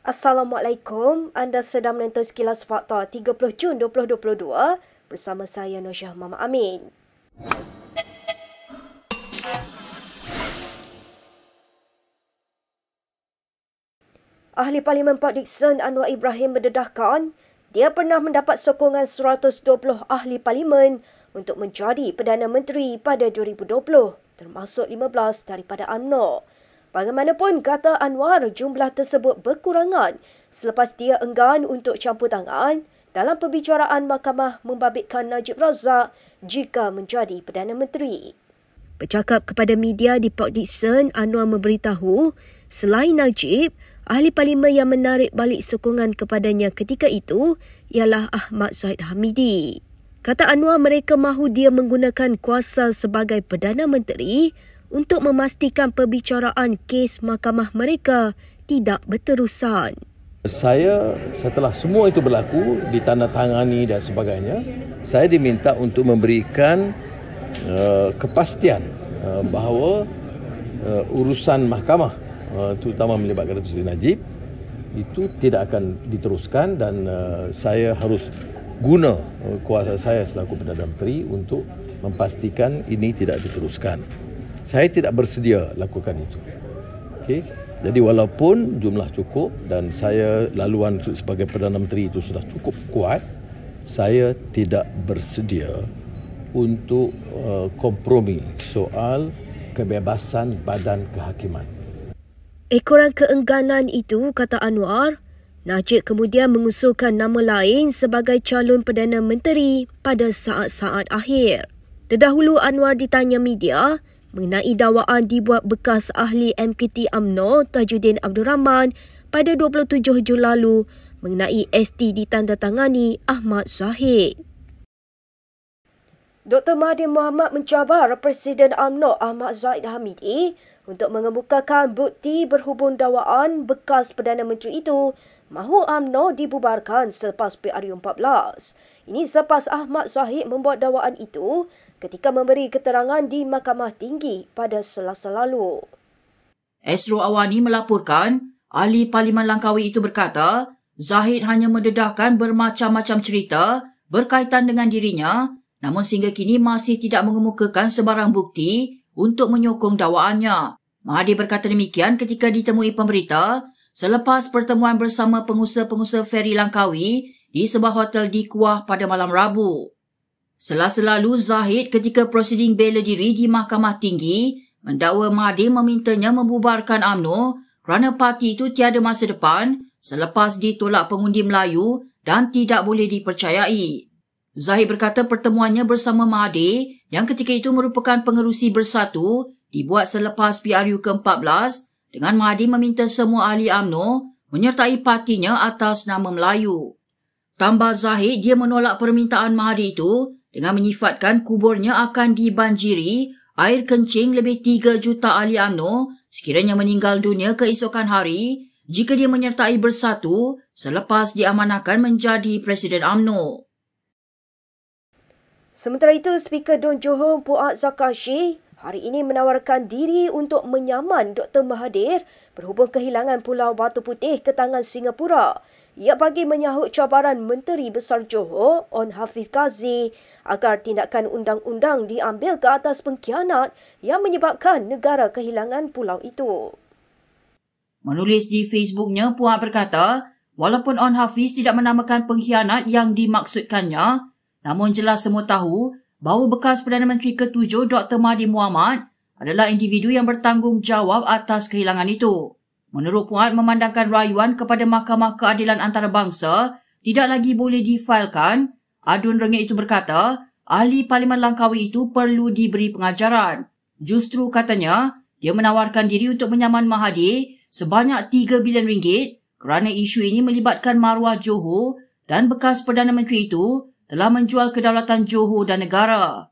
Assalamualaikum, anda sedang menonton Sekilas Fakta 30 Jun 2022 bersama saya Nosyah Mama Amin. Ahli Parlimen Port Dickson Anwar Ibrahim mendedahkan dia pernah mendapat sokongan 120 ahli parlimen untuk menjadi Perdana Menteri pada 2020, termasuk 15 daripada UMNO. Bagaimanapun, kata Anwar, jumlah tersebut berkurangan selepas dia enggan untuk campur tangan dalam perbicaraan mahkamah membabitkan Najib Razak jika menjadi Perdana Menteri. Bercakap kepada media di Port Dickson, Anwar memberitahu selain Najib, ahli parlimen yang menarik balik sokongan kepadanya ketika itu ialah Ahmad Zahid Hamidi. Kata Anwar, mereka mahu dia menggunakan kuasa sebagai Perdana Menteri untuk memastikan perbicaraan kes mahkamah mereka tidak berterusan. Saya setelah semua itu berlaku, ditandatangani dan sebagainya, saya diminta untuk memberikan kepastian bahawa urusan mahkamah, terutama melibatkan Datuk Seri Najib, itu tidak akan diteruskan dan saya harus guna kuasa saya selaku Perdana Menteri untuk memastikan ini tidak diteruskan. Saya tidak bersedia lakukan itu. Okey. Jadi walaupun jumlah cukup dan saya laluan sebagai Perdana Menteri itu sudah cukup kuat, saya tidak bersedia untuk kompromi soal kebebasan badan kehakiman. Ekoran keengganan itu, kata Anwar, Najib kemudian mengusulkan nama lain sebagai calon Perdana Menteri pada saat-saat akhir. Terdahulu Anwar ditanya media mengenai dakwaan dibuat bekas ahli MKT UMNO Tajuddin Abdul Rahman pada 27 Jun lalu mengenai ST ditandatangani Ahmad Zahid. Dr. Mahathir Mohamad mencabar Presiden UMNO Ahmad Zahid Hamidi untuk mengemukakan bukti berhubung dakwaan bekas Perdana Menteri itu mahu UMNO dibubarkan selepas PRU14. Ini selepas Ahmad Zahid membuat dakwaan itu ketika memberi keterangan di Mahkamah Tinggi pada Selasa lalu. Esro Awani melaporkan ahli Parlimen Langkawi itu berkata Zahid hanya mendedahkan bermacam-macam cerita berkaitan dengan dirinya, namun sehingga kini masih tidak mengemukakan sebarang bukti untuk menyokong dakwaannya. Mahathir berkata demikian ketika ditemui pemberita selepas pertemuan bersama pengusaha-pengusaha feri Langkawi di sebuah hotel di Kuah pada malam Rabu. Selasa lalu, Zahid ketika prosiding bela diri di Mahkamah Tinggi mendakwa Mahathir memintanya membubarkan UMNO kerana parti itu tiada masa depan selepas ditolak pengundi Melayu dan tidak boleh dipercayai. Zahid berkata pertemuannya bersama Mahathir yang ketika itu merupakan pengerusi bersatu dibuat selepas PRU ke-14 dengan Mahathir meminta semua ahli UMNO menyertai partinya atas nama Melayu. Tambah Zahid, dia menolak permintaan Mahathir itu dengan menyifatkan kuburnya akan dibanjiri air kencing lebih 3 juta ahli UMNO sekiranya meninggal dunia keesokan hari jika dia menyertai bersatu selepas diamanahkan menjadi Presiden UMNO. Sementara itu, Speaker Dun Johor Puat Zakarsy hari ini menawarkan diri untuk menyaman Dr. Mahathir berhubung kehilangan Pulau Batu Putih ke tangan Singapura. Ia bagi menyahut cabaran Menteri Besar Johor, On Hafiz Ghazi, agar tindakan undang-undang diambil ke atas pengkhianat yang menyebabkan negara kehilangan pulau itu. Menulis di Facebooknya, Puat berkata, walaupun On Hafiz tidak menamakan pengkhianat yang dimaksudkannya, namun jelas semua tahu bahawa bekas Perdana Menteri ke-7 Dr. Mahathir Mohamad adalah individu yang bertanggungjawab atas kehilangan itu. Menurut Puat, memandangkan rayuan kepada Mahkamah Keadilan Antarabangsa tidak lagi boleh difailkan, Adun Rengit itu berkata, ahli Parlimen Langkawi itu perlu diberi pengajaran. Justru katanya, dia menawarkan diri untuk menyaman Mahathir sebanyak 3 bilion ringgit kerana isu ini melibatkan maruah Johor dan bekas Perdana Menteri itu telah menjual kedaulatan Johor dan negara.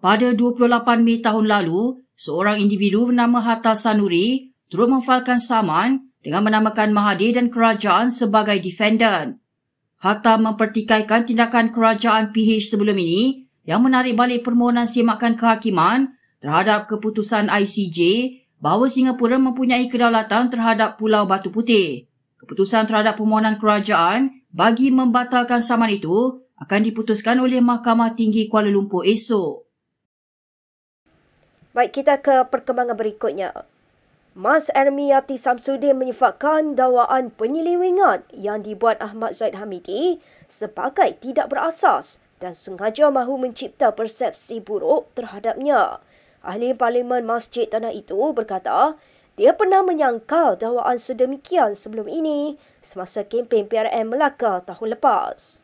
Pada 28 Mei tahun lalu, seorang individu bernama Hatta Sanuri turut memfailkan saman dengan menamakan Mahathir dan kerajaan sebagai defendant. Hatta mempertikaikan tindakan kerajaan PH sebelum ini yang menarik balik permohonan semakan kehakiman terhadap keputusan ICJ bahawa Singapura mempunyai kedaulatan terhadap Pulau Batu Putih. keputusan terhadap permohonan kerajaan bagi membatalkan saman itu akan diputuskan oleh Mahkamah Tinggi Kuala Lumpur esok. Baik, kita ke perkembangan berikutnya. Mas Ermiati Samsudin menyifatkan dakwaan penyelewengan yang dibuat Ahmad Zaid Hamidi sebagai tidak berasas dan sengaja mahu mencipta persepsi buruk terhadapnya. Ahli Parlimen Masjid Tanah itu berkata, dia pernah menyangkal dakwaan sedemikian sebelum ini semasa kempen PRM Melaka tahun lepas.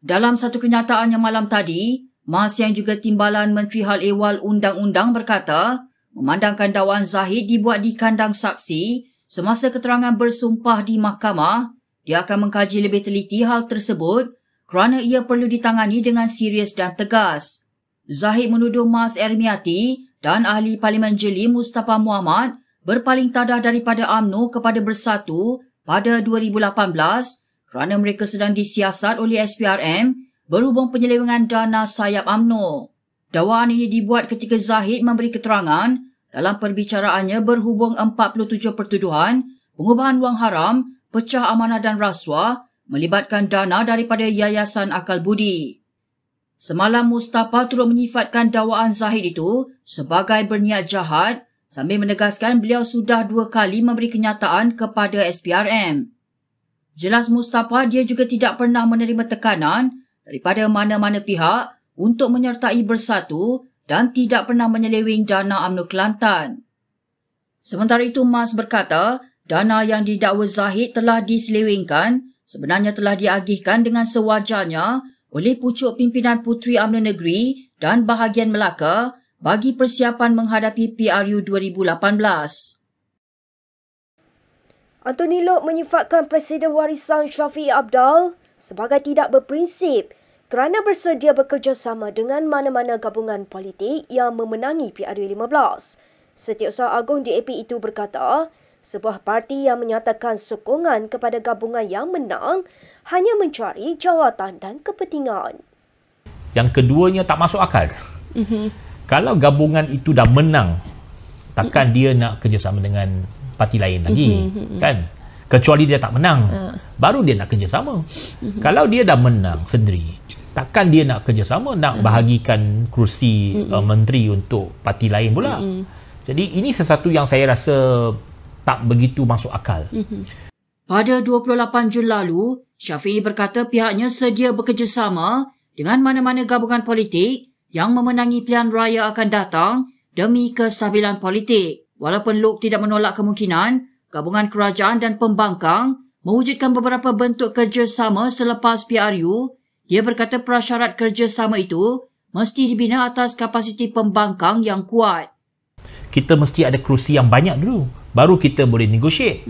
Dalam satu kenyataannya malam tadi, Mas yang juga Timbalan Menteri Hal Ehwal Undang-Undang berkata, memandangkan dakwaan Zahid dibuat di kandang saksi semasa keterangan bersumpah di mahkamah, dia akan mengkaji lebih teliti hal tersebut kerana ia perlu ditangani dengan serius dan tegas. Zahid menuduh Mas Ermiati dan Ahli Parlimen Jeli Mustafa Muhammad berpaling tadah daripada UMNO kepada Bersatu pada 2018 kerana mereka sedang disiasat oleh SPRM berhubung penyelewengan dana sayap UMNO. Dakwaan ini dibuat ketika Zahid memberi keterangan dalam perbicaraannya berhubung 47 pertuduhan pengubahan wang haram, pecah amanah dan rasuah melibatkan dana daripada Yayasan Akal Budi. Semalam Mustafa turut menyifatkan dakwaan Zahid itu sebagai berniat jahat sambil menegaskan beliau sudah 2 kali memberi kenyataan kepada SPRM. Jelas Mustafa dia juga tidak pernah menerima tekanan daripada mana-mana pihak untuk menyertai Bersatu dan tidak pernah menyeleweng dana UMNO Kelantan. Sementara itu, Mas berkata, dana yang didakwa Zahid telah diselewengkan sebenarnya telah diagihkan dengan sewajarnya oleh pucuk pimpinan Puteri UMNO Negeri dan bahagian Melaka bagi persiapan menghadapi PRU 2018. Anthony Loke menyifatkan Presiden Warisan Syafiee Abdal sebagai tidak berprinsip kerana bersedia bekerjasama dengan mana-mana gabungan politik yang memenangi PRU 15. Setiausaha Agung DAP itu berkata, sebuah parti yang menyatakan sokongan kepada gabungan yang menang hanya mencari jawatan dan kepentingan. Yang keduanya tak masuk akal. Kalau gabungan itu dah menang, takkan dia nak kerjasama dengan parti lain lagi, kan? Kecuali dia tak menang, baru dia nak kerjasama. Kalau dia dah menang sendiri, takkan dia nak kerjasama, nak bahagikan kerusi menteri untuk parti lain pula. Jadi ini sesuatu yang saya rasa tak begitu masuk akal. Pada 28 Jun lalu, Syafiee berkata pihaknya sedia bekerjasama dengan mana-mana gabungan politik yang memenangi pilihan raya akan datang demi kestabilan politik. Walaupun Loke tidak menolak kemungkinan gabungan kerajaan dan pembangkang mewujudkan beberapa bentuk kerjasama selepas PRU, dia berkata prasyarat kerjasama itu mesti dibina atas kapasiti pembangkang yang kuat. Kita mesti ada kerusi yang banyak dulu, baru kita boleh negotiate.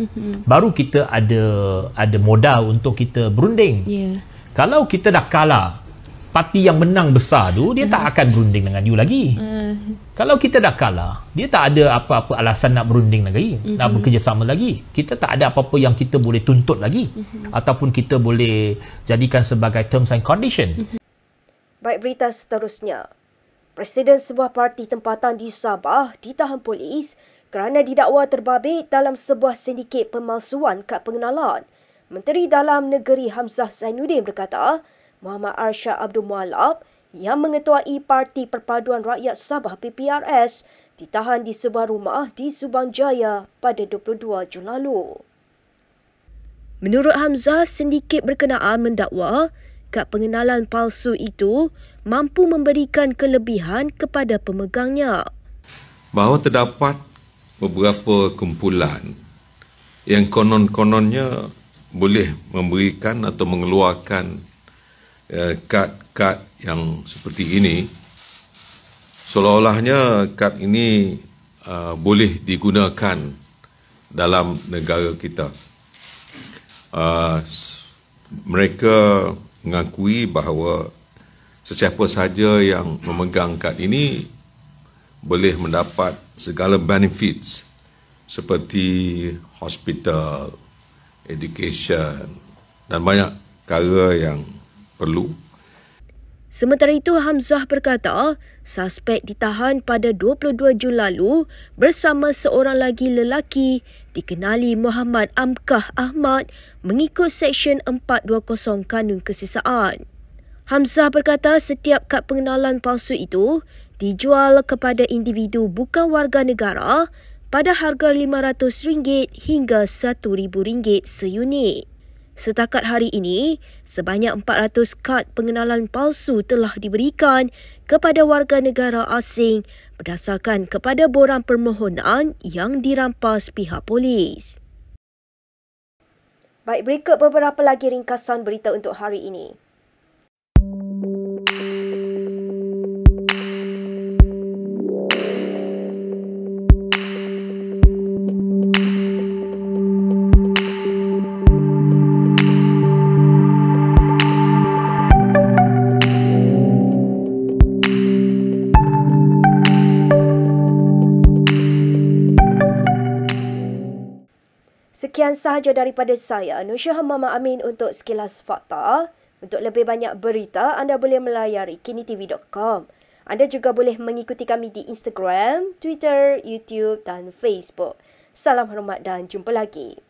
Baru kita ada modal untuk kita berunding. Kalau kita dah kalah, parti yang menang besar tu, dia tak akan berunding dengan you lagi. Kalau kita dah kalah, dia tak ada apa-apa alasan nak berunding lagi, nak bekerjasama lagi. Kita tak ada apa-apa yang kita boleh tuntut lagi, ataupun kita boleh jadikan sebagai terms and condition. Baik, berita seterusnya. Presiden sebuah parti tempatan di Sabah ditahan polis kerana didakwa terbabit dalam sebuah sindiket pemalsuan kad pengenalan. Menteri Dalam Negeri Hamzah Zainuddin berkata, Muhammad Arsyad Abdul Muallab yang mengetuai Parti Perpaduan Rakyat Sabah PPRS ditahan di sebuah rumah di Subang Jaya pada 22 Jun lalu. Menurut Hamzah, sindiket berkenaan mendakwa kad pengenalan palsu itu mampu memberikan kelebihan kepada pemegangnya. Bahawa terdapat beberapa kumpulan yang konon-kononnya boleh memberikan atau mengeluarkan kad-kad yang seperti ini, seolah-olahnya kad ini boleh digunakan dalam negara kita. Mereka mengakui bahawa sesiapa sahaja yang memegang kad ini boleh mendapat segala benefits seperti hospital, education dan banyak perkara yang perlu. Sementara itu, Hamzah berkata, suspek ditahan pada 22 Jun lalu bersama seorang lagi lelaki dikenali Muhammad Amkah Ahmad mengikut Seksyen 420 Kanun Kesisaan. Hamzah berkata setiap kad pengenalan palsu itu dijual kepada individu bukan warga negara pada harga RM500 hingga RM1,000 seunit. Setakat hari ini, sebanyak 400 kad pengenalan palsu telah diberikan kepada warga negara asing berdasarkan kepada borang permohonan yang dirampas pihak polis. Baik, berikut beberapa lagi ringkasan berita untuk hari ini. Sekian sahaja daripada saya, Nusyaha Mama Amin untuk Sekilas Fakta. Untuk lebih banyak berita, anda boleh melayari kinitv.com. Anda juga boleh mengikuti kami di Instagram, Twitter, YouTube dan Facebook. Salam hormat dan jumpa lagi.